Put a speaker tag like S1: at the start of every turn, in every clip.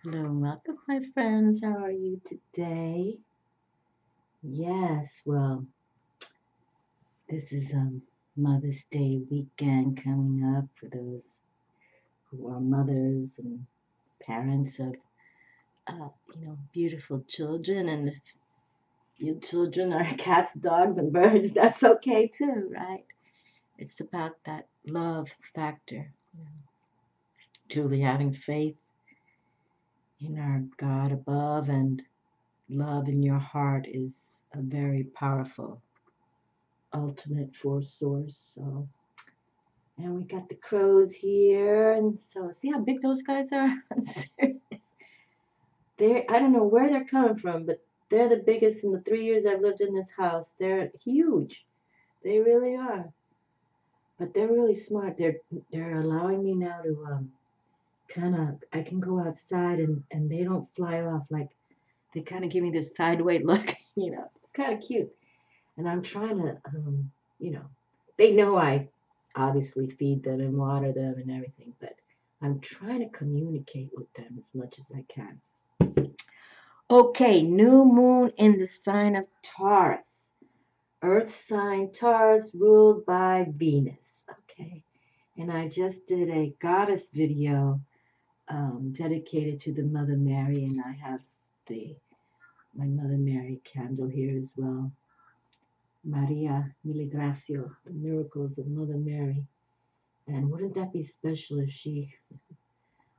S1: Hello and welcome, my friends. How are you today? Yes, well, this is Mother's Day weekend coming up for those who are mothers and parents of beautiful children. And if your children are cats, dogs, and birds, that's okay too, right? It's about that love factor. Truly having faith in our God above and love in your heart is a very powerful ultimate force source. So, and we got the crows here, and so see how big those guys are. They're I don't know where they're coming from, but they're the biggest in the 3 years I've lived in this house. They're huge. They really are. But they're really smart. They're allowing me now to kind of I can go outside and they don't fly off like they kind of give me this sideways look. It's kind of cute. And I'm trying to, you know, they know I obviously feed them and water them and everything, but I'm trying to communicate with them as much as I can. Okay, new moon in the sign of Taurus. Earth sign Taurus ruled by Venus. Okay, and I just did a goddess video dedicated to the Mother Mary, and I have the my Mother Mary candle here as well. Maria Miligracio, the miracles of Mother Mary. And wouldn't that be special if she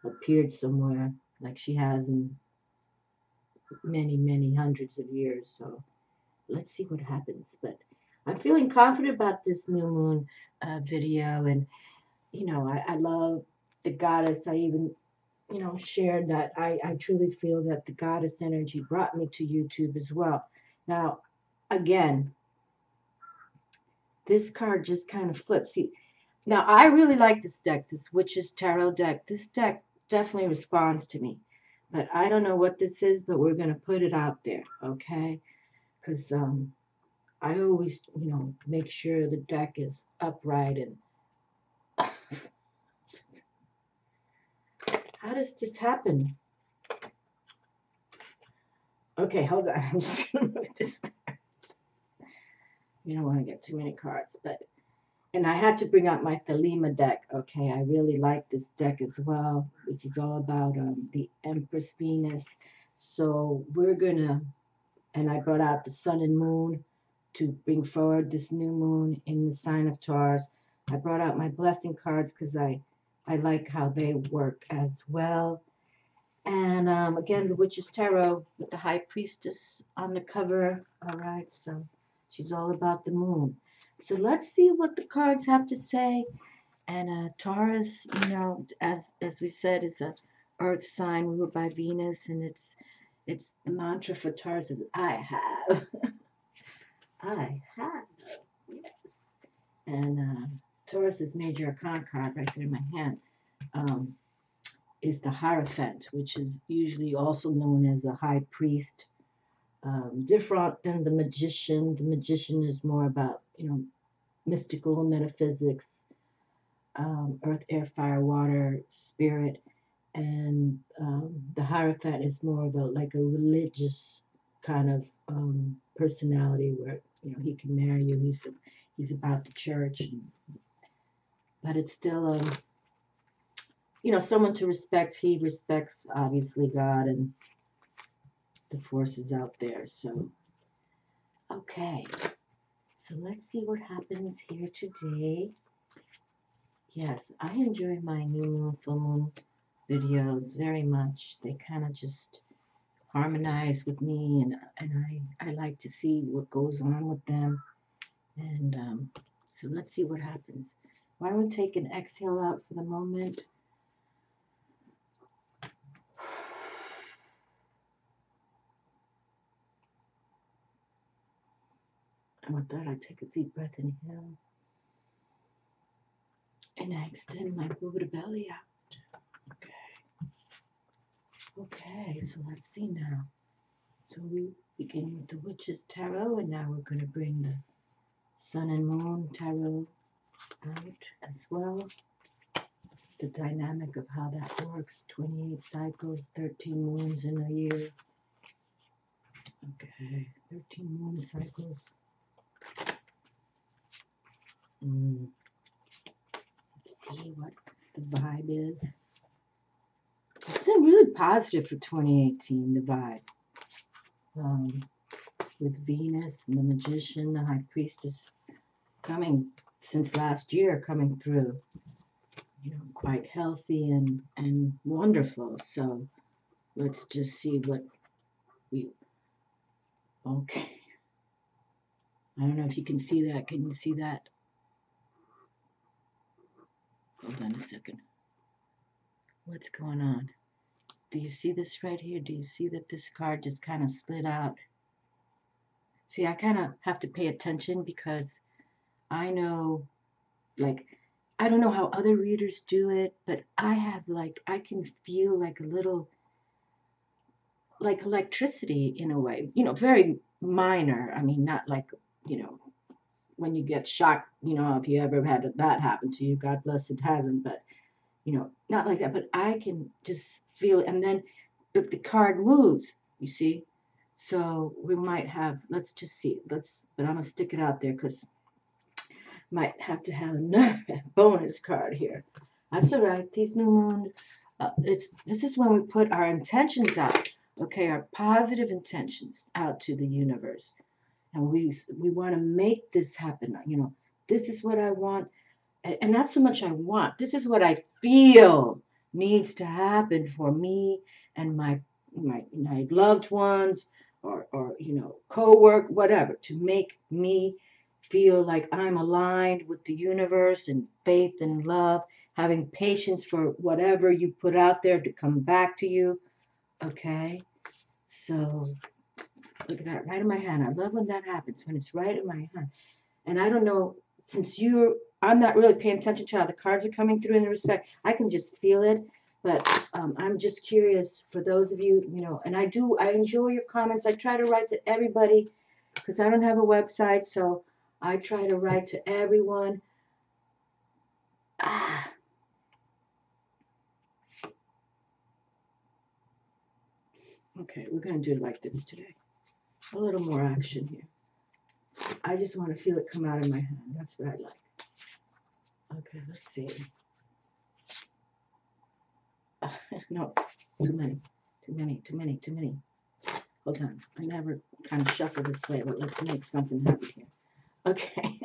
S1: appeared somewhere like she has in many, many hundreds of years? So let's see what happens. But I'm feeling confident about this new moon video. And, I love the goddess. I even, shared that I truly feel that the goddess energy brought me to YouTube as well. Now, again, this card just kind of flips. See, now, I really like this deck, this Witch's Tarot deck. This deck definitely responds to me. But I don't know what this is, but we're going to put it out there, okay? Because I always, make sure the deck is upright. And how does this happen? Okay, hold on. I'm just going to move this. You don't want to get too many cards, but and I had to bring out my Thelema deck. Okay, I really like this deck as well. This is all about the Empress Venus. So we're gonna, and I brought out the Sun and Moon to bring forward this new moon in the sign of Taurus. I brought out my blessing cards because I like how they work as well. And again, the Witch's Tarot with the High Priestess on the cover. All right, so she's all about the moon. So let's see what the cards have to say. And Taurus, as we said, is a Earth sign ruled by Venus, and it's the mantra for Taurus is I have, I have. And Taurus's major arcana card right there in my hand. Um, is the Hierophant, which is usually also known as a high priest. Different than the magician. The magician is more about, mystical metaphysics, earth, air, fire, water, spirit. And the Hierophant is more of like a religious kind of personality where, he can marry you. He's about the church. But it's still someone to respect. He respects obviously God and the forces out there. So, okay. So let's see what happens here today. Yes, I enjoy my new moon, full moon videos very much. They kind of just harmonize with me, and I like to see what goes on with them. And so let's see what happens. Why don't we take an exhale out for the moment? And with that, I take a deep breath, inhale. And I extend my Buddha belly out. Okay. Okay, so let's see now. So we begin with the Witch's Tarot, and now we're going to bring the Sun and Moon Tarot out as well. the dynamic of how that works. 28 cycles, 13 moons in a year. Okay, 13 moon cycles. Let's see what the vibe is. It's been really positive for 2018, the vibe. With Venus and the Magician, the High Priestess coming since last year, coming through, you know, quite healthy and wonderful. So let's just see what we, okay. I don't know if you can see that. Can you see that? Hold on a second. What's going on? Do you see this right here? Do you see that this card just kind of slid out? See, I kind of have to pay attention because I know, like, I don't know how other readers do it, but I have, like, I can feel like a little, like electricity in a way, you know, very minor. I mean, not like, you know, when you get shocked, you know, if you ever had that happen to you, God bless it hasn't, but, you know, not like that, but I can just feel it. And then if the card moves, you see, so we might have, let's just see, but I'm going to stick it out there because might have to have another bonus card here. That's all right. These new moon, this is when we put our intentions out. Okay, our positive intentions out to the universe, and we want to make this happen. You know, this is what I want, and not so much I want. This is what I feel needs to happen for me and my loved ones, or you know, co-work, whatever, to make me feel like I'm aligned with the universe and faith and love, having patience for whatever you put out there to come back to you. Okay, so look at that, right in my hand. I love when that happens, when it's right in my hand. And I don't know, since I'm not really paying attention to how the cards are coming through in the respect. I can just feel it. But I'm just curious for those of you, you know, and I enjoy your comments. I try to write to everybody because I don't have a website, so I try to write to everyone. Okay, we're going to do it like this today. A little more action here. I just want to feel it come out of my hand. That's what I like. Okay, let's see. No, too many. Hold on. I never kind of shuffle this way, but let's make something happen here. Okay.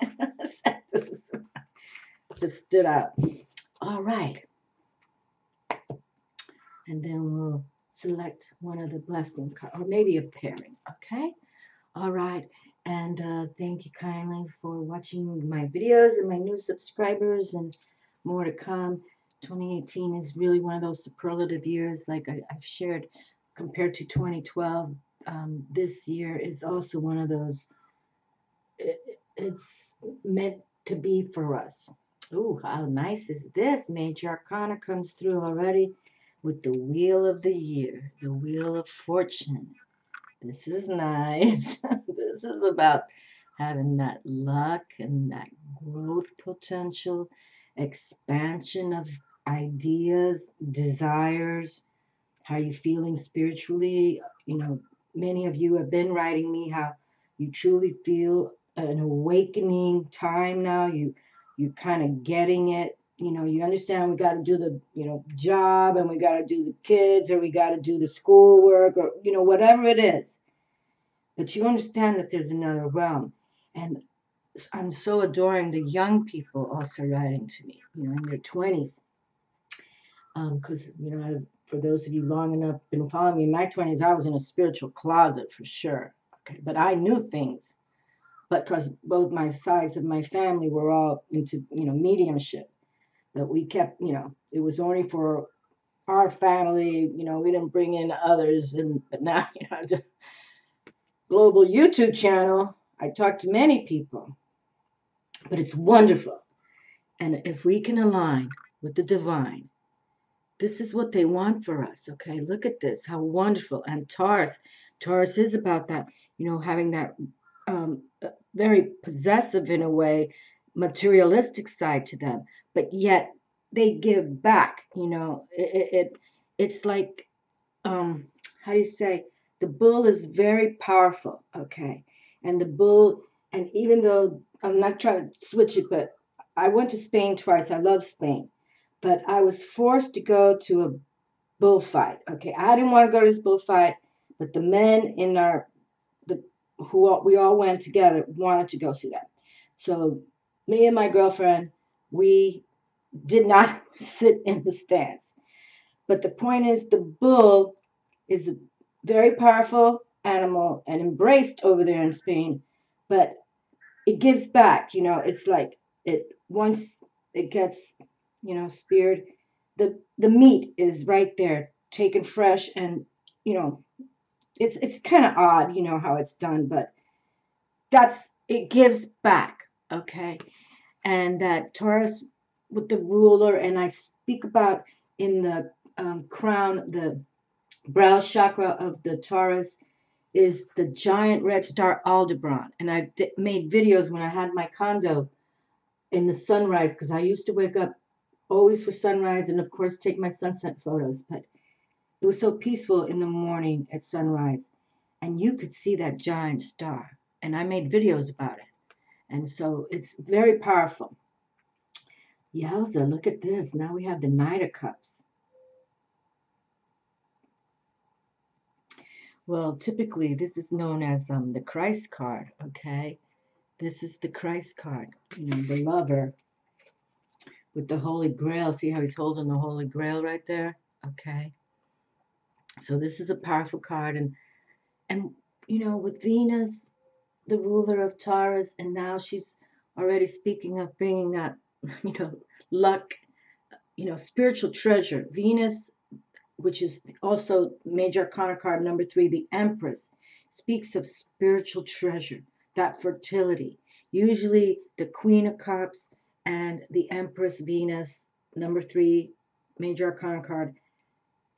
S1: This just stood out. All right. And then we'll select one of the blessing cards, or maybe a pairing. Okay. All right. And thank you kindly for watching my videos and my new subscribers and more to come. 2018 is really one of those superlative years, like I've shared, compared to 2012. This year is also one of those, it's meant to be for us. Oh, how nice is this? Major Arcana comes through already with the Wheel of the Year, the Wheel of Fortune. This is nice. This is about having that luck and that growth potential, expansion of ideas, desires, how you feeling spiritually. You know, many of you have been writing me how you truly feel an awakening time now. You kind of getting it. You know, you understand we got to do the, you know, job, and we got to do the kids, or we got to do the schoolwork, or, you know, whatever it is. But you understand that there's another realm. And I'm so adoring the young people also writing to me, you know, in their 20s. Because, you know, for those of you long enough been following me, in my 20s, I was in a spiritual closet for sure. Okay, but I knew things. But because both my sides of my family were all into, you know, mediumship. But we kept, you know, it was only for our family, you know, we didn't bring in others. But now, you know, as a global YouTube channel, I talk to many people. But it's wonderful. And if we can align with the divine, this is what they want for us, okay? Look at this, how wonderful. And Taurus is about that, you know, having that very possessive, in a way, materialistic side to them. But yet they give back. It's like, how do you say, the bull is very powerful, okay? And the bull, and even though I'm not trying to switch it, but I went to Spain twice. I love Spain, but I was forced to go to a bullfight. Okay, I didn't want to go to this bullfight, but the men in we all went together wanted to go see that. So me and my girlfriend, we did not sit in the stands. But the point is, the bull is a very powerful animal and embraced over there in Spain, but it gives back. It's like it once it gets, speared, the meat is right there, taken fresh, and you know it's kind of odd, how it's done, but that's it gives back, okay? And that Taurus with the ruler, and I speak about in the crown, the brow chakra of the Taurus is the giant red star Aldebaran. And I made videos when I had my condo in the sunrise, because I used to wake up always for sunrise and, of course, take my sunset photos. But it was so peaceful in the morning at sunrise. And you could see that giant star. And I made videos about it. And so it's very powerful. Yowza, look at this. Now we have the Knight of Cups. Well, typically this is known as the Christ card, okay? This is the Christ card, the lover with the Holy Grail. See how he's holding the Holy Grail right there? Okay. So this is a powerful card. And with Venus, the ruler of Taurus, and now she's already speaking of bringing that, luck, spiritual treasure. Venus, which is also major arcana card number 3, the Empress, speaks of spiritual treasure, that fertility. Usually the Queen of Cups and the Empress Venus, number 3, major arcana card,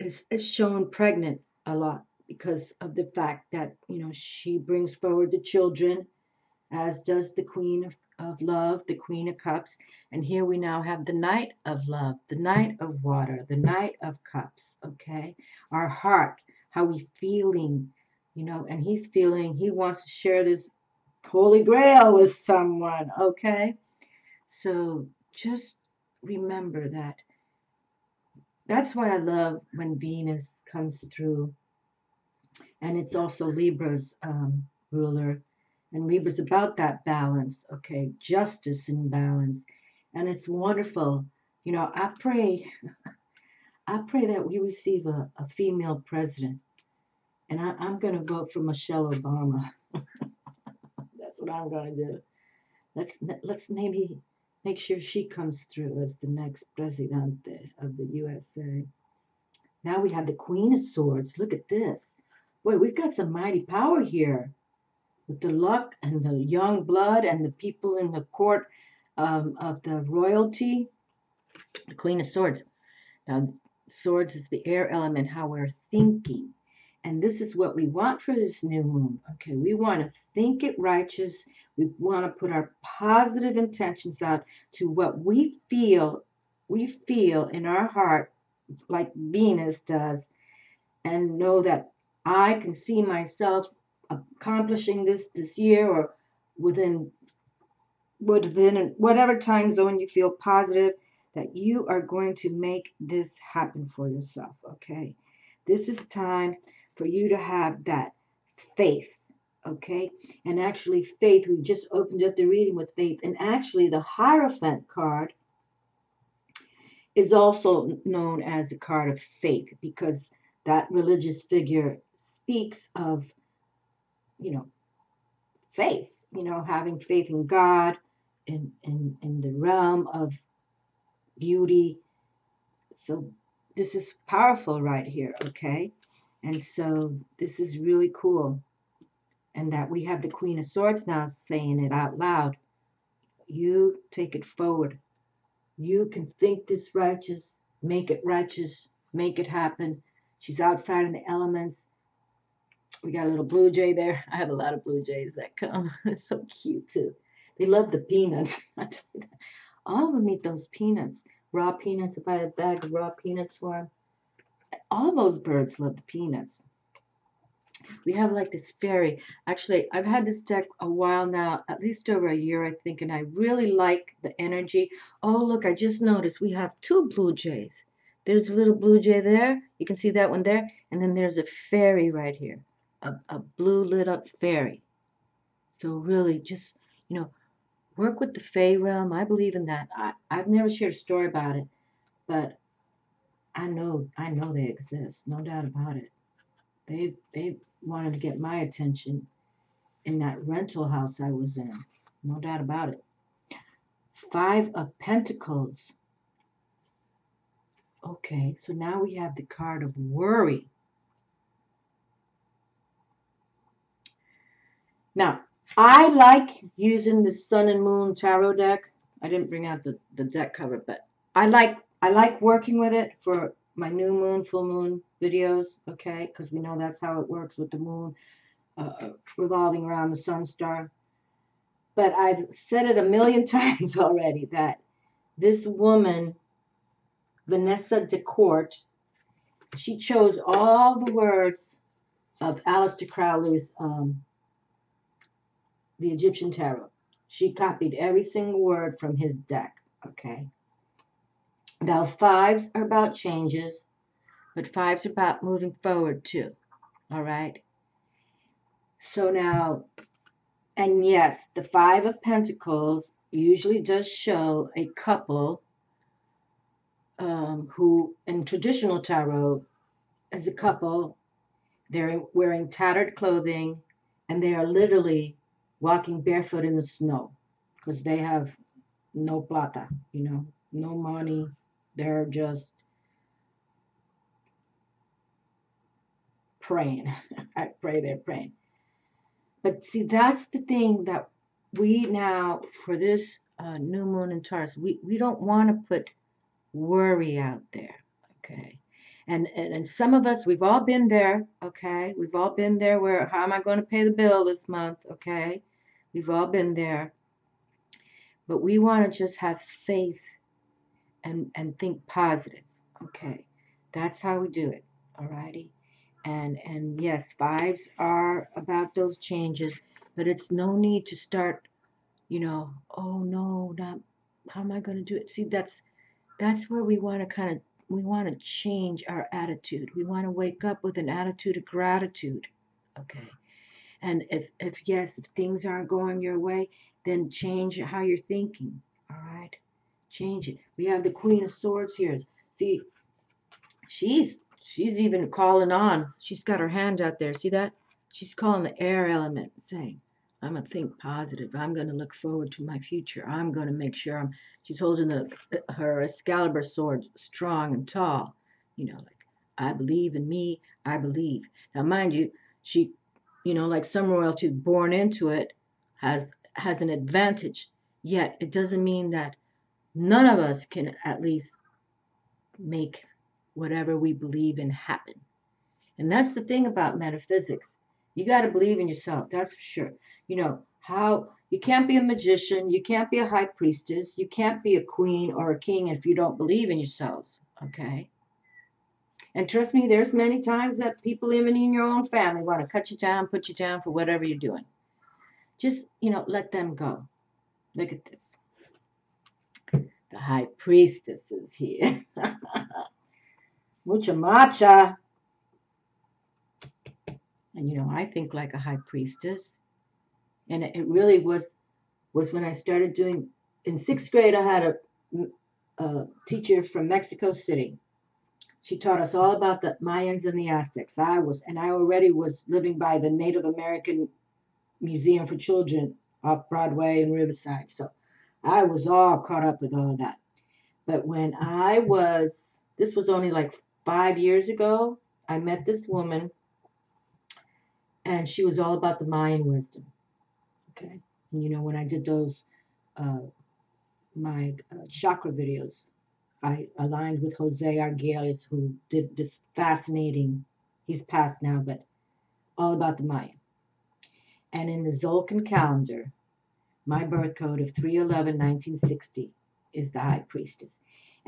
S1: is shown pregnant a lot because of the fact that, she brings forward the children, as does the Queen of Love, the Queen of Cups. And here we now have the Knight of Love, the Knight of Water, the Knight of Cups, okay? Our heart, how we feeling, and he wants to share this Holy Grail with someone, okay? So just remember that. That's why I love when Venus comes through. And it's also Libra's ruler. And Libra's about that balance, okay? Justice and balance. And it's wonderful. I pray that we receive a female president. And I'm going to vote for Michelle Obama. That's what I'm going to do. Let's maybe make sure she comes through as the next presidente of the USA. Now we have the Queen of Swords. Look at this. Boy, we've got some mighty power here with the luck and the young blood and the people in the court of the royalty. The Queen of Swords. Now, swords is the air element, how we're thinking. And this is what we want for this new moon. Okay, we want to think it righteous. We want to put our positive intentions out to what we feel in our heart, like Venus does, and know that I can see myself accomplishing this year, or within whatever time zone you feel positive that you are going to make this happen for yourself, okay? This is time for you to have that faith, okay? And actually faith, we just opened up the reading with faith, and actually the Hierophant card is also known as a card of faith, because that religious figure speaks of, faith, having faith in God, in the realm of beauty. So this is powerful right here, okay? And so this is really cool. And that we have the Queen of Swords now saying it out loud. You take it forward. You can think this righteous, make it happen. She's outside in the elements. We got a little blue jay there. I have a lot of blue jays that come. It's so cute too. They love the peanuts. All of them eat those peanuts. raw peanuts. I buy a bag of raw peanuts for them. All those birds love the peanuts. We have like this fairy. Actually, I've had this deck a while now, at least over a year, I think, and I really like the energy. Oh, look, I just noticed we have two blue jays. There's a little blue jay there. You can see that one there. And then there's a fairy right here, a blue lit up fairy. So really just, you know, work with the Fey realm. I believe in that. I've never shared a story about it, but I know they exist. No doubt about it. They wanted to get my attention in that rental house I was in. No doubt about it. Five of Pentacles. Okay, so now we have the card of worry. Now, I like using the Sun and Moon Tarot deck. I didn't bring out the deck cover, but I like working with it for my new moon, full moon videos, okay? Because we know that's how it works with the moon revolving around the sun star. But I've said it a million times already that this woman, Vanessa DeCourt, she chose all the words of Aleister Crowley's The Egyptian Tarot. She copied every single word from his deck, okay? Now, fives are about changes, but fives are about moving forward too, all right? So now, and yes, the Five of Pentacles usually does show a couple who, in traditional tarot, as a couple, they're wearing tattered clothing and they are literally walking barefoot in the snow because they have no plata, no money. They're just praying. I pray they're praying. But see, that's the thing that we now, for this new moon in Taurus, we don't want to put worry out there, okay? And some of us, we've all been there, okay? We've all been there where, how am I going to pay the bill this month, okay? We've all been there. But we want to just have faith and think positive, okay? That's how we do it, all righty? And yes, fives are about those changes, but it's no need to start, oh no, not, how am I going to do it? See, that's where we want to change our attitude. We want to wake up with an attitude of gratitude, okay? And if things aren't going your way, then change how you're thinking, all right? Change it. We have the Queen of Swords here. See, she's even calling on. She's got her hand out there. See that? She's calling the air element, saying, I'm going to think positive. I'm going to look forward to my future. I'm going to make sure she's holding her Excalibur sword strong and tall. Like, I believe in me. I believe. Now, mind you, she, like some royalty born into it, has an advantage. Yet, it doesn't mean that none of us can at least make whatever we believe in happen. And that's the thing about metaphysics. You got to believe in yourself, that's for sure. How you can't be a magician, you can't be a high priestess, you can't be a queen or a king if you don't believe in yourselves, okay? And trust me, there's many times that people even in your own family want to cut you down, put you down for whatever you're doing. Just, let them go. Look at this. The high priestess is here. Mucha matcha. And I think like a high priestess. And it really was when I started doing, in 6th grade, I had a teacher from Mexico City. She taught us all about the Mayans and the Aztecs. I already was living by the Native American Museum for Children off Broadway and Riverside. So I was all caught up with all of that. But when this was only like 5 years ago, I met this woman and she was all about the Mayan wisdom. Okay. And when I did those, my chakra videos, I aligned with Jose Arguelles, who did this fascinating, he's passed now, but all about the Maya. And in the Zolkin calendar, my birth code of 3/11/1960 is the high priestess.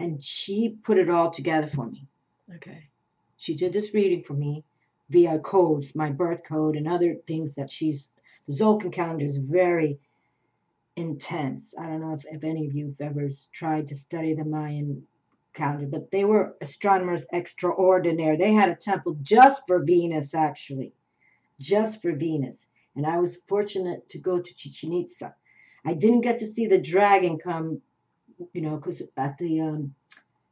S1: And she put it all together for me. Okay. She did this reading for me via codes, my birth code, and other things that the Zolkin calendar is very intense. I don't know if any of you have ever tried to study the Mayan calendar, but they were astronomers extraordinaire. They had a temple just for Venus, actually, just for Venus. And I was fortunate to go to Chichen Itza. I didn't get to see the dragon come, because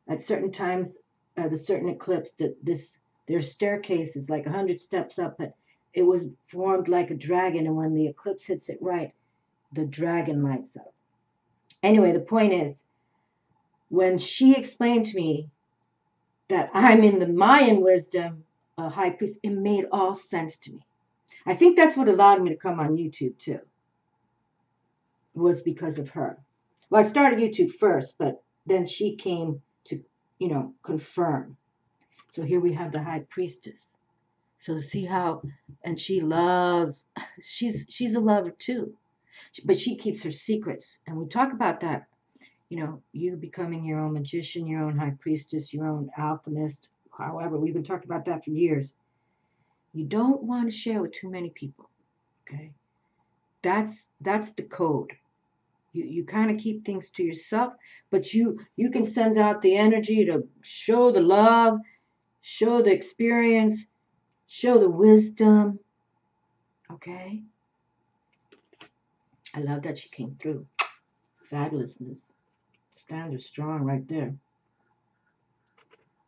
S1: at certain times, the certain eclipse, their staircase is like 100 steps up, but it was formed like a dragon, and when the eclipse hits it right, the dragon lights up. Anyway, the point is, when she explained to me that I'm in the Mayan wisdom, a high priest, it made all sense to me. I think that's what allowed me to come on YouTube too, was because of her. Well, I started YouTube first, but then she came to, confirm. So here we have the high priestess. So see how, and she loves, she's a lover too, but she keeps her secrets. And we talk about that, you becoming your own magician, your own high priestess, your own alchemist. However, we've been talking about that for years. You don't want to share with too many people. Okay. That's the code. You kind of keep things to yourself, but you can send out the energy to show the love, show the experience, show the wisdom. Okay? I love that she came through. Fabulousness. Standard strong right there.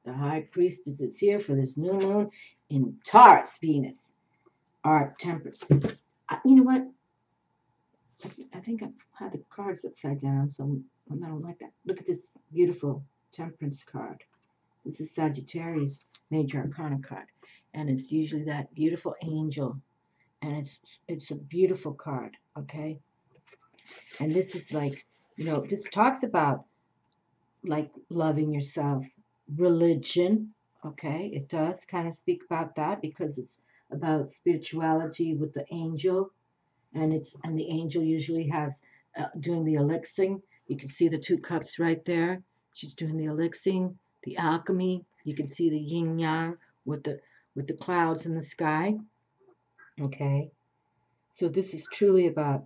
S1: The high priestess is here for this new moon in Taurus, Venus. Our Temperance. You know what? I think I've had the cards upside down, so I don't like that. Look at this beautiful Temperance card. This is Sagittarius Major Arcana card. And it's usually that beautiful angel. And it's a beautiful card, okay? And this is like, this talks about like loving yourself, religion, okay? It does kind of speak about that because it's about spirituality with the angel, and the angel usually has doing the elixing. You can see the 2 cups right there. She's doing the elixing, the alchemy. You can see the yin yang with the clouds in the sky. Okay, so this is truly about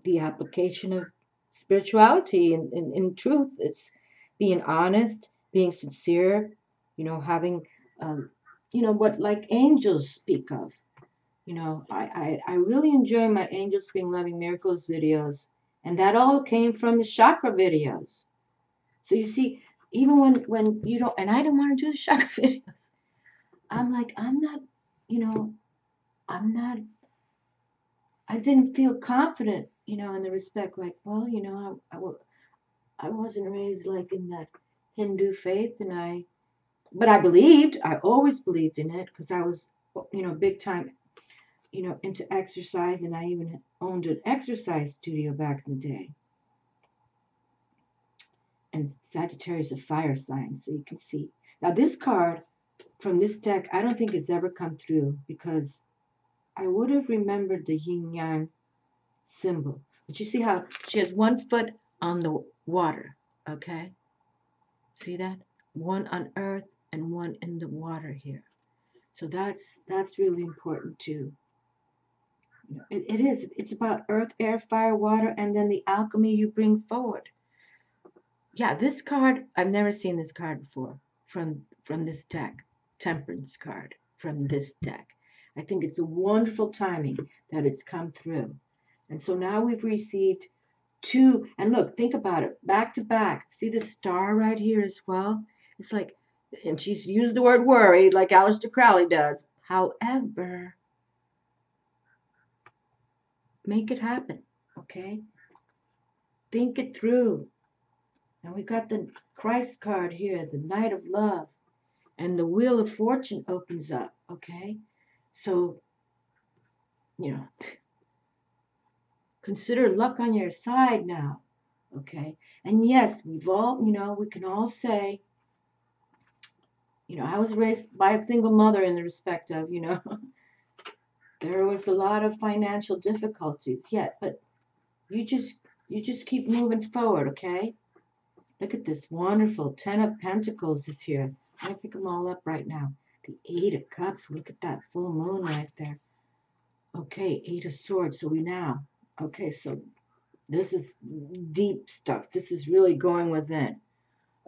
S1: the application of spirituality, and in truth, it's being honest, being sincere, having what like angels speak of. I really enjoy my Angel Scream Loving Miracles videos, and that all came from the chakra videos. So you see, even when you don't, and I didn't want to do the chakra videos, I'm like, I'm not, I didn't feel confident, in the respect, like, well, I wasn't raised like in that Hindu faith, but I always believed in it because I was, big time, into exercise, and I even owned an exercise studio back in the day. And Sagittarius is a fire sign, so you can see. Now this card from this deck, I don't think it's ever come through because I would have remembered the yin yang symbol. But you see how she has 1 foot on the water, okay? See that? 1 on earth and 1 in the water here. So that's really important too. It is. It's about earth, air, fire, water, and then the alchemy you bring forward. Yeah, this card, I've never seen this card before from this deck. Temperance card from this deck. I think it's a wonderful timing that it's come through. And so now we've received 2, and look, think about it, back to back. See the star right here as well? It's like, and she's used the word worried like Aleister Crowley does. However, make it happen, okay? Think it through. And we got the Christ card here, the Knight of Love. And the Wheel of Fortune opens up, okay? So, consider luck on your side now, okay? And yes, we've all, we can all say, I was raised by a single mother in the respect of, there was a lot of financial difficulties yet, but you just keep moving forward, okay? Look at this wonderful 10 of Pentacles is here. I'm going to pick them all up right now. The 8 of Cups. Look at that full moon right there. Okay, 8 of Swords. So we now, okay, so this is deep stuff. This is really going within.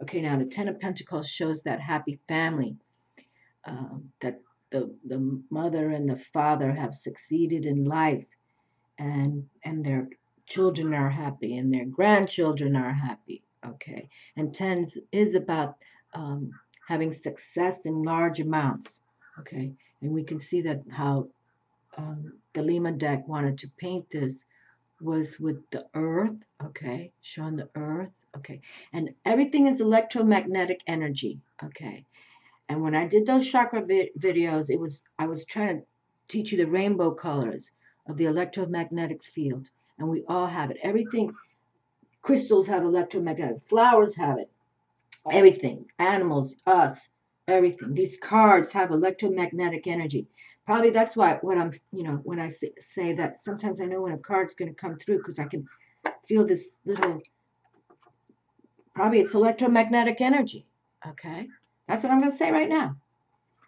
S1: Okay, now the 10 of Pentacles shows that happy family, that the mother and the father have succeeded in life, and their children are happy and their grandchildren are happy. Okay, and tens is about having success in large amounts. Okay, and we can see that how the Lima deck wanted to paint this was with the earth. Okay, showing the earth. Okay, and everything is electromagnetic energy. Okay, and when I did those chakra videos, I was trying to teach you the rainbow colors of the electromagnetic field. And we all have it. Everything, crystals have electromagnetic, flowers have it, everything, animals, us, everything. These cards have electromagnetic energy. Probably that's why when I say that, sometimes I know when a card's going to come through because I can feel this little, probably it's electromagnetic energy. Okay, that's what I'm going to say right now.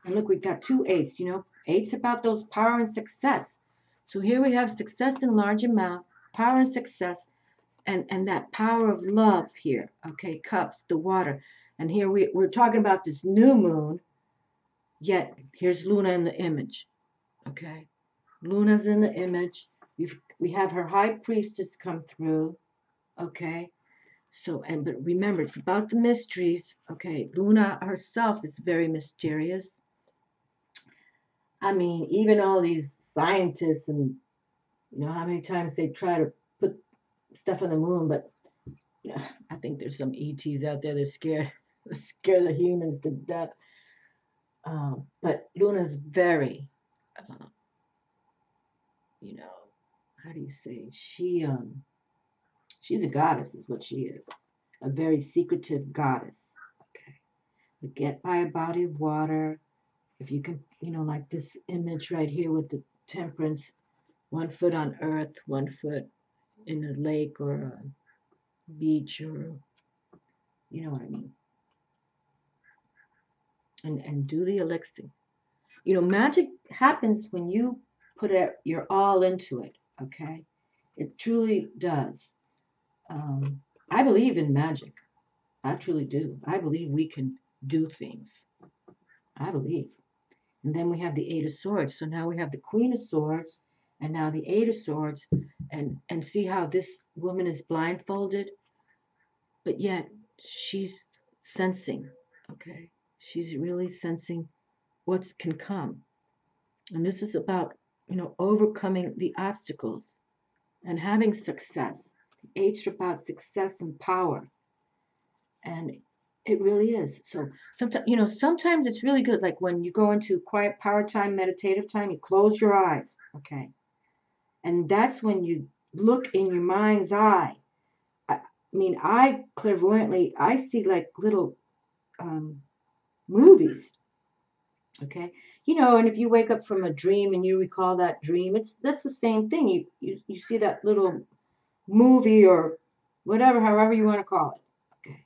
S1: And look, we've got 2 8s. Eight's about those power and success. So here we have success in large amount, power and success, and that power of love here. Okay, cups, the water. And here we're talking about this new moon, yet here's Luna in the image. Okay, Luna's in the image. We have her high priestess come through. Okay, so, but remember, it's about the mysteries. Okay, Luna herself is very mysterious. I mean, even all these scientists, and how many times they try to put stuff on the moon, but I think there's some ETs out there that scare the humans to death. But Luna's very, uh, you know, how do you say? She's a goddess, is what she is. A very secretive goddess. Okay, but get by a body of water. If you can, like this image right here with the Temperance, 1 foot on earth, 1 foot in a lake or a beach, or you know what I mean. And do the elixir. Magic happens when you put your all into it. Okay, it truly does. I believe in magic. I truly do. I believe we can do things. I believe. And then we have the 8 of Swords. So now we have the Queen of Swords, and now the 8 of Swords, and see how this woman is blindfolded, but yet she's sensing. Okay, she's really sensing what can come. And this is about, overcoming the obstacles and having success. The 8's about success and power. And it really is. So sometimes it's really good. Like when you go into quiet power time, meditative time, you close your eyes. Okay. And that's when you look in your mind's eye. I clairvoyantly, I see like little movies. Okay, and if you wake up from a dream and you recall that dream, that's the same thing. You see that little movie or whatever, however you want to call it. Okay,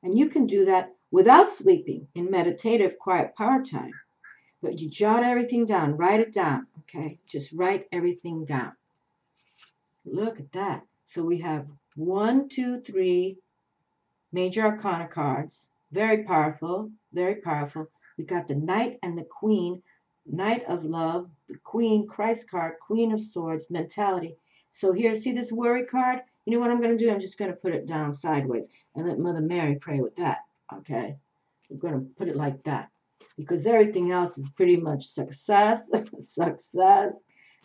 S1: and you can do that without sleeping in meditative quiet power time. But you jot everything down, write it down. Okay, just write everything down. Look at that. So we have 1, 2, 3 major arcana cards. Very powerful, very powerful. We got the Knight and the Queen. Knight of Love, the Queen, Christ card, Queen of Swords, mentality. So here, see this worry card? You know what I'm going to do? I'm just going to put it down sideways and let Mother Mary pray with that. Okay? I'm going to put it like that. Because everything else is pretty much success, success,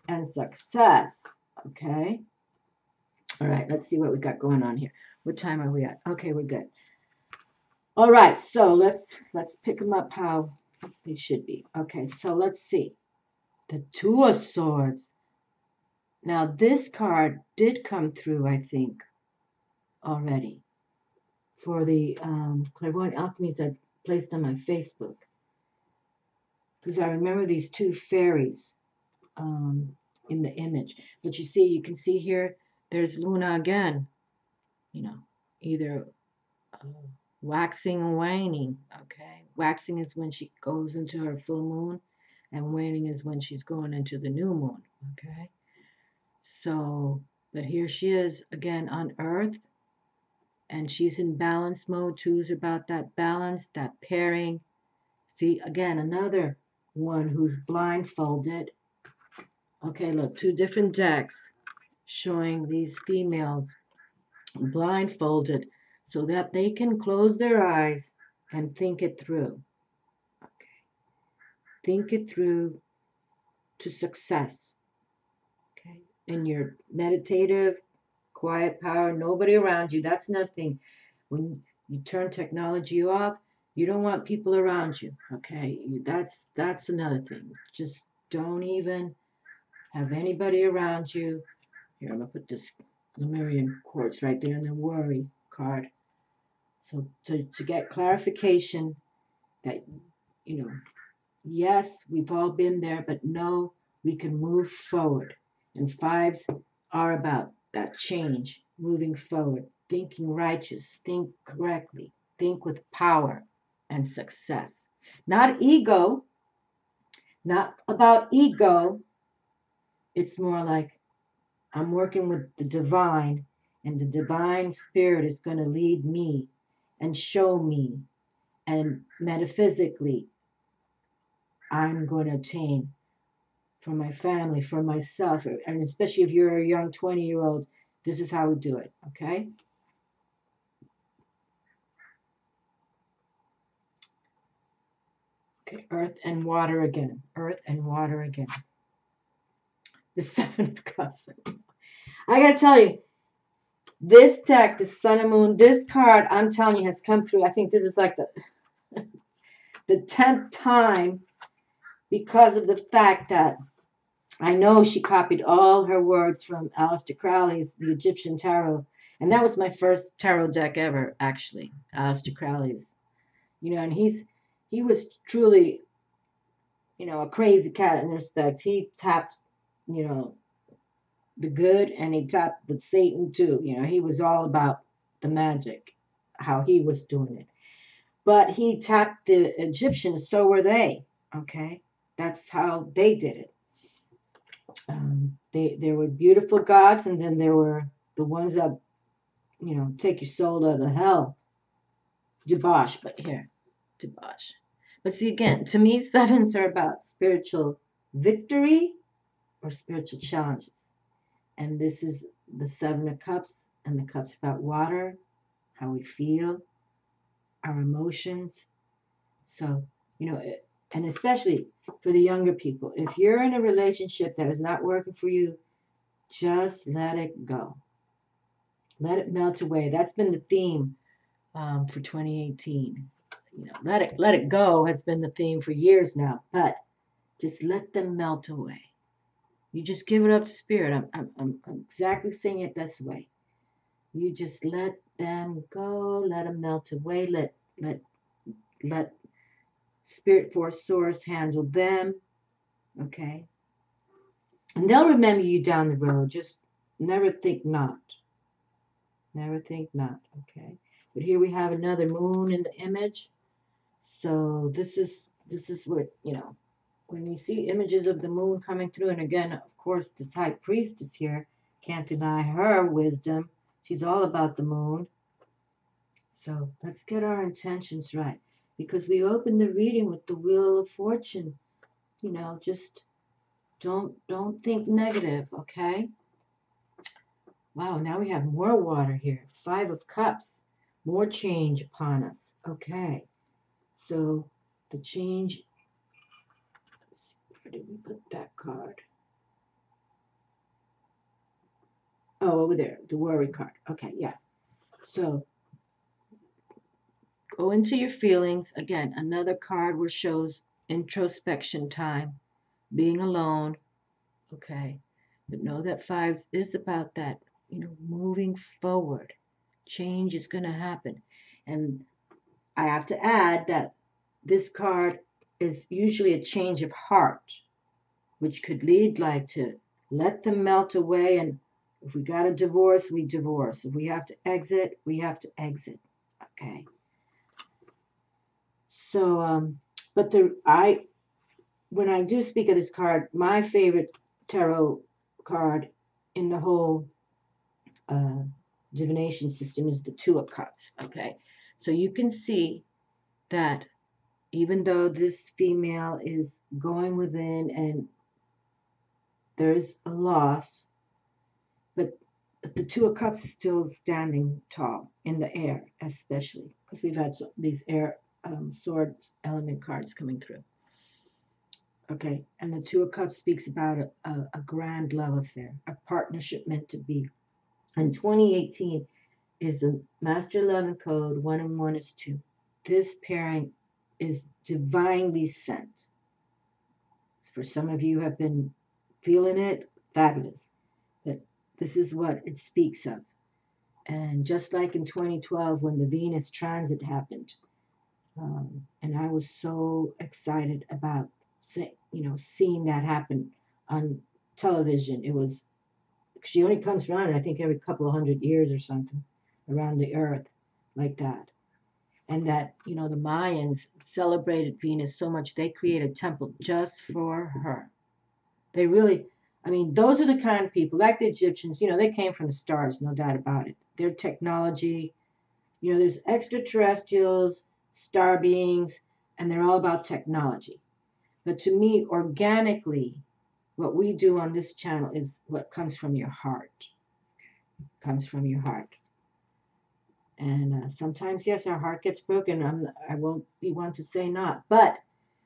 S1: and success. Okay? All right, let's see what we got going on here. What time are we at? Okay, we're good. All right, so let's pick them up how they should be. Okay, so let's see. The 2 of Swords. Now, this card did come through, I think, already for the Clairvoyant Alchemies I placed on my Facebook. Because I remember these 2 fairies in the image. But you can see here, there's Luna again. Either waxing and waning. Okay, waxing is when she goes into her full moon, and waning is when she's going into the new moon. Okay, so but here she is again on Earth, and she's in balance mode. Two's about that balance, that pairing. See, again, another one who's blindfolded. Okay, look, two different decks showing these females blindfolded so that they can close their eyes and think it through. Okay, think it through to success. Okay, in your meditative, quiet power, nobody around you. That's nothing. When you turn technology off, you don't want people around you. Okay, that's another thing. Just don't even have anybody around you. Here, I'm gonna put this Lemurian quartz right there in the worry card. So to get clarification that, yes, we've all been there, but no, we can move forward. And fives are about that change, moving forward, thinking righteous, think correctly, think with power and success. Not ego, not about ego. It's more like I'm working with the divine, and the divine spirit is going to lead me and show me. And metaphysically, I'm going to attain for my family, for myself, and especially if you're a young 20-year-old, this is how we do it, okay? Okay, earth and water again. Earth and water again. The Seven of Cups. I gotta tell you, this deck, the Sun and Moon, this card, I'm telling you, has come through. I think this is like the 10th time because of the fact that I know she copied all her words from Aleister Crowley's The Egyptian Tarot. And that was my first tarot deck ever, actually. Aleister Crowley's. And he was truly, a crazy cat in respect. He tapped, the good, and he tapped the Satan too. He was all about the magic, how he was doing it. But he tapped the Egyptians, so were they. Okay? That's how they did it. There were beautiful gods, and then there were the ones that, take your soul to the hell. Debauch, but here, debauch. But see, again, to me, sevens are about spiritual victory or spiritual challenges. And this is the Seven of Cups, and the cups about water, how we feel, our emotions. So, and especially for the younger people, if you're in a relationship that is not working for you, just let it go. Let it melt away. That's been the theme for 2018. Let it go has been the theme for years now. But just let them melt away. You just give it up to spirit. I'm exactly saying it this way. You just let them go. Let them melt away. Let spirit force source handle them. Okay. And they'll remember you down the road. Just never think not. Never think not. Okay. But here we have another moon in the image. So this is what, when we see images of the moon coming through, and again, of course, this high priestess here, can't deny her wisdom. She's all about the moon. So let's get our intentions right, because we open the reading with the Wheel of Fortune. Just don't think negative, okay? Wow, now we have more water here. Five of Cups, more change upon us. Okay, so the change. Let's see, where did we put that card? Oh, over there, the worry card. Okay, yeah. So go into your feelings. Again, another card where shows introspection time, being alone. Okay, but know that fives is about that, moving forward. Change is going to happen. And I have to add that this card is usually a change of heart, which could lead like to let them melt away, and if we got a divorce, we divorce. If we have to exit, we have to exit. Okay. So, but when I do speak of this card, my favorite tarot card in the whole uh, divination system is the Two of Cups. Okay. So you can see that even though this female is going within and there's a loss, but the Two of Cups is still standing tall in the air, especially because we've had these air sword element cards coming through. Okay, and the Two of Cups speaks about a grand love affair, a partnership meant to be. And 2018 is the Master 11 code. 1 and 1 is 2. This pairing is divinely sent. For some of you have been feeling it, fabulous. But this is what it speaks of. And just like in 2012 when the Venus transit happened, and I was so excited about seeing that happen on television. It was, she only comes around, I think, every couple of 100 years or something around the earth like that. And that, the Mayans celebrated Venus so much they created a temple just for her. They really, I mean, those are the kind of people, like the Egyptians, they came from the stars, no doubt about it. Their technology, there's extraterrestrials, star beings, and they're all about technology. But to me, organically, what we do on this channel is what comes from your heart. Comes from your heart. And sometimes, yes, our heart gets broken. I won't be one to say not. But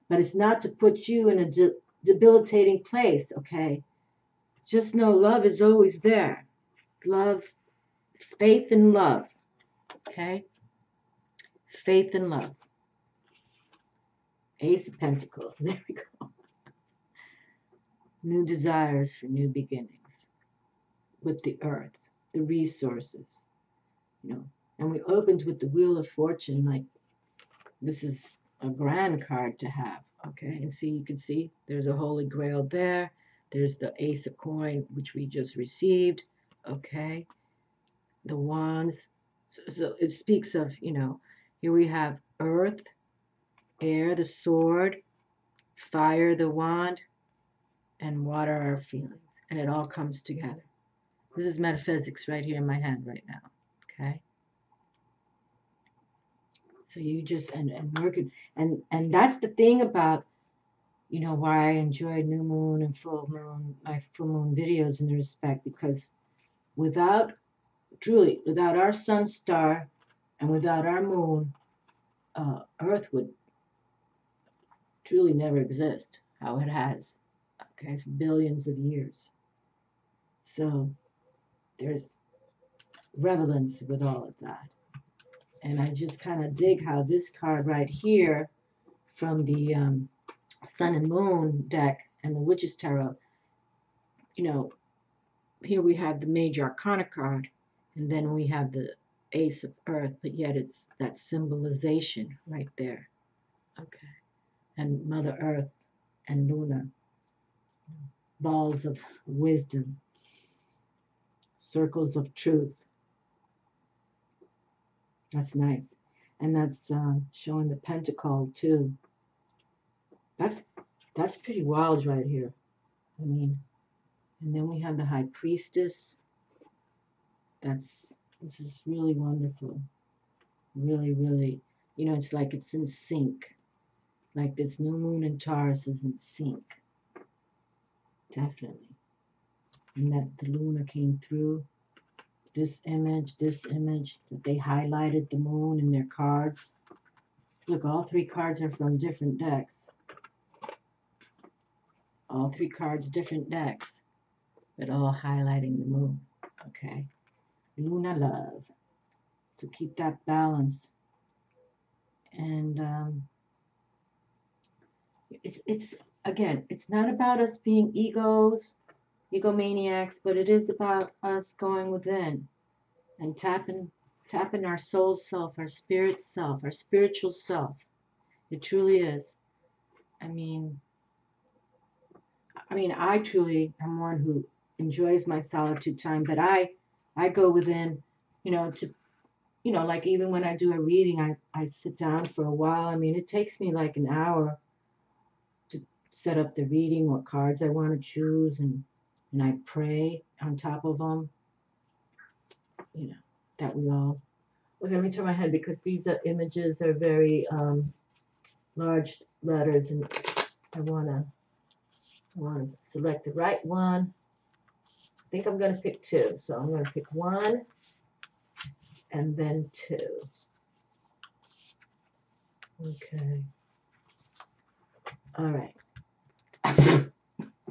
S1: it's not to put you in a debilitating place, okay? Just know love is always there. Love, faith and love, okay? Faith and love. Ace of Pentacles. There we go. New desires for new beginnings with the earth, the resources, And we opened with the Wheel of Fortune, like this is a grand card to have, okay? And see, you can see there's a Holy Grail there. There's the Ace of Coin, which we just received, okay? The Wands. So it speaks of, here we have earth, air, the sword, fire, the wand, and water, our feelings. And it all comes together. This is metaphysics right here in my hand right now, okay? So you just, and working, and that's the thing about, why I enjoy new moon and full moon, my full moon videos in the respect, because truly, without our sun star and without our moon, Earth would truly never exist how it has, okay, for billions of years. So there's relevance with all of that. And I just kind of dig how this card right here from the Sun and Moon deck and the Witch's Tarot, here we have the Major Arcana card, and then we have the Ace of Earth, but yet it's that symbolization right there. Okay. And Mother Earth and Luna, balls of wisdom, circles of truth. That's nice. And that's showing the pentacle too. That's pretty wild right here. I mean, and then we have the High Priestess. This is really wonderful. Really, really, it's like it's in sync. Like this new moon in Taurus is in sync. Definitely. And that the Luna came through. This image, that they highlighted the moon in their cards. Look, all three cards are from different decks. All three cards, different decks, but all highlighting the moon. Okay. Luna love. So keep that balance. And it's again, it's not about us being egomaniacs, but it is about us going within and tapping our soul self, our spirit self, our spiritual self. It truly is. I mean, I truly am one who enjoys my solitude time, but I go within, to you know, like even when I do a reading, I sit down for a while. I mean, it takes me like an hour to set up the reading, what cards I want to choose, and I pray on top of them, you know, that we all. Okay, let me turn my head because these images are very large letters, and I want to select the right one. I think I'm going to pick two, so I'm going to pick one and then two. Okay. All right.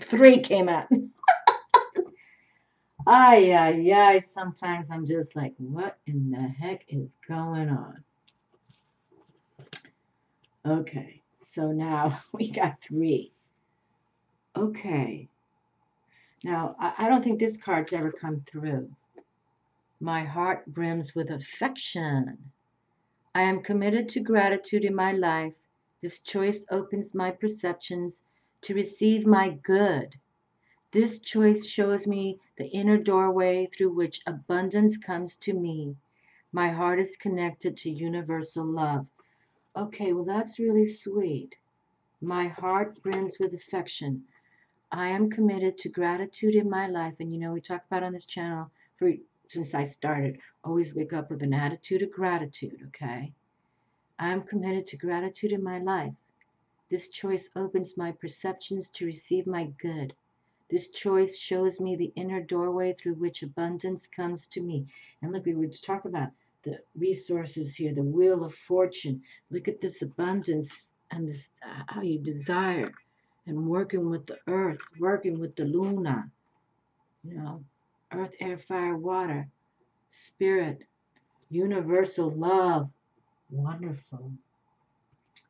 S1: Three came out. Ay, ay, ay. Sometimes I'm just like, what in the heck is going on? Okay. So now we got three. Okay. Now, I don't think this card's ever come through. My heart brims with affection. I am committed to gratitude in my life. This choice opens my perceptions to receive my good. This choice shows me the inner doorway through which abundance comes to me. My heart is connected to universal love. Okay, well, that's really sweet. My heart brims with affection. I am committed to gratitude in my life. And you know, we talk about on this channel since I started, always wake up with an attitude of gratitude, okay? I am committed to gratitude in my life. This choice opens my perceptions to receive my good. This choice shows me the inner doorway through which abundance comes to me. And look, we were just talking about the resources here, the wheel of fortune. Look at this abundance and this how you desire and working with the earth, working with the luna, you know, earth, air, fire, water, spirit, universal love. Wonderful.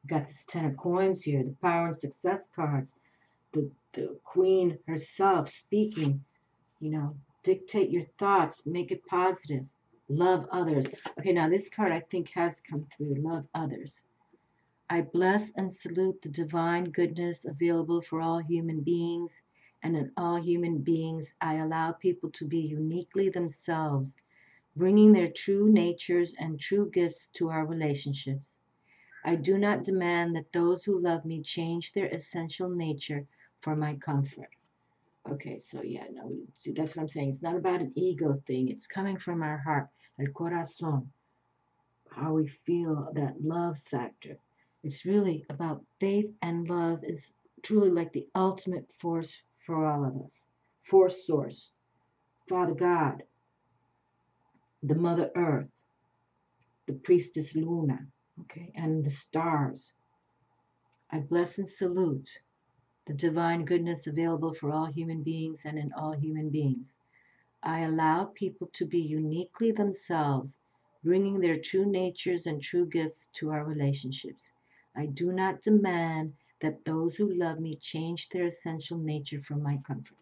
S1: Got this 10 of coins here, the power and success cards, the queen herself speaking, you know, dictate your thoughts, make it positive, love others. Okay, now this card I think has come through, love others. I bless and salute the divine goodness available for all human beings, and in all human beings I allow people to be uniquely themselves, bringing their true natures and true gifts to our relationships. I do not demand that those who love me change their essential nature for my comfort. Okay, so yeah, no, see, that's what I'm saying. It's not about an ego thing. It's coming from our heart, el corazón, how we feel that love factor. It's really about faith, and love is truly like the ultimate force for all of us. Force source, Father God, the Mother Earth, the Priestess Luna, okay, and the stars. I bless and salute the divine goodness available for all human beings and in all human beings. I allow people to be uniquely themselves, bringing their true natures and true gifts to our relationships. I do not demand that those who love me change their essential nature for my comfort.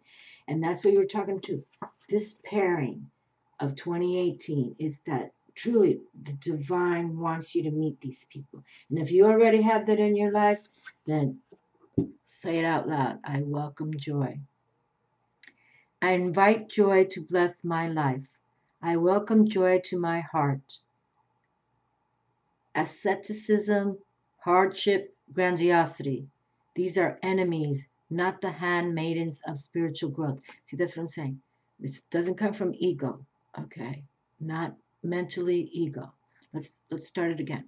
S1: And that's what you were talking to. This pairing of 2018 is that truly the divine wants you to meet these people. And if you already have that in your life, then say it out loud. I welcome joy. I invite joy to bless my life. I welcome joy to my heart. Asceticism, hardship, grandiosity. These are enemies, not the handmaidens of spiritual growth. See, that's what I'm saying. This doesn't come from ego, okay? Not mentally ego. Let's start it again.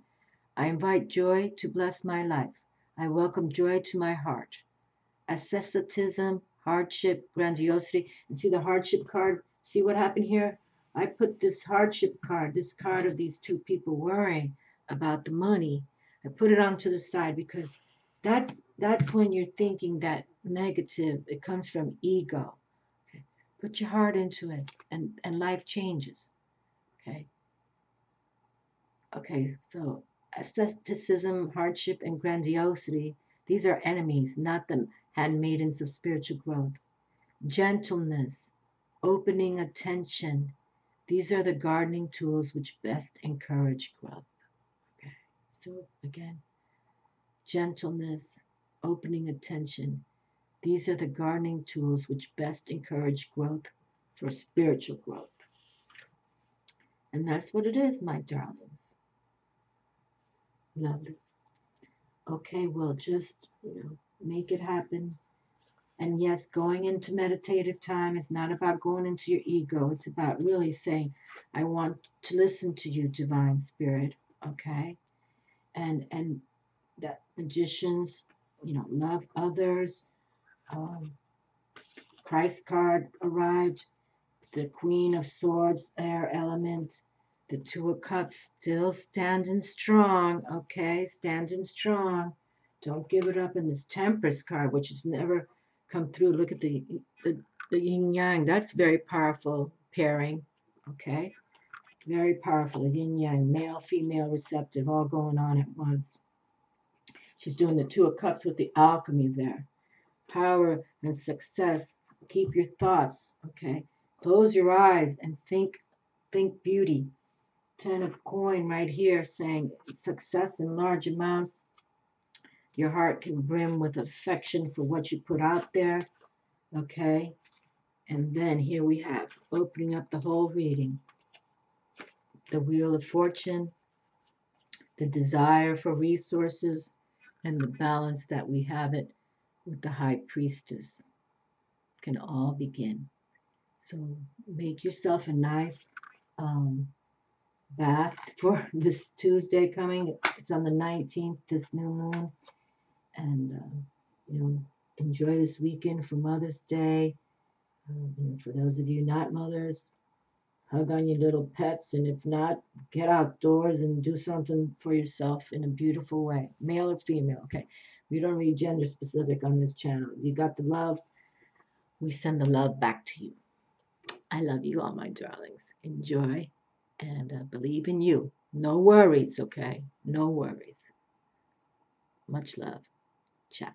S1: I invite joy to bless my life. I welcome joy to my heart. Asceticism, hardship, grandiosity. And see the hardship card? See what happened here? I put this hardship card, this card of these two people worrying about the money. I put it onto the side because that's when you're thinking that negative. It comes from ego. Okay. Put your heart into it and life changes. Okay. Okay, so asceticism, hardship, and grandiosity, these are enemies, not the handmaidens of spiritual growth. Gentleness, opening attention, these are the gardening tools which best encourage growth. Okay, so again, gentleness, opening attention, these are the gardening tools which best encourage growth for spiritual growth. And that's what it is, my darlings. Lovely. Okay, well, just, make it happen. And yes, going into meditative time is not about going into your ego. It's about really saying, I want to listen to you, divine spirit. Okay? And that magicians, love others. Um, Christ card arrived. The Queen of Swords, air element. The Two of Cups still standing strong. Okay? Standing strong. Don't give it up. In this Temperance card, which has never come through. Look at the yin yang. That's very powerful pairing. Okay? Very powerful. The yin yang, male, female, receptive, all going on at once. She's doing the Two of Cups with the alchemy there. Power and success. Keep your thoughts, okay? Close your eyes and think beauty. Ten of coin right here saying success in large amounts. Your heart can brim with affection for what you put out there, okay? And then here we have opening up the whole reading. The Wheel of Fortune, the desire for resources, and the balance that we have it with the High Priestess can all begin. So make yourself a nice bath for this Tuesday coming. It's on the 19th, this new moon. And, enjoy this weekend for Mother's Day. For those of you not mothers, hug on your little pets. And if not, get outdoors and do something for yourself in a beautiful way, male or female. Okay. We don't read gender specific on this channel. You got the love. We send the love back to you. I love you all, my darlings. Enjoy and believe in you. No worries, okay? No worries. Much love. Ciao.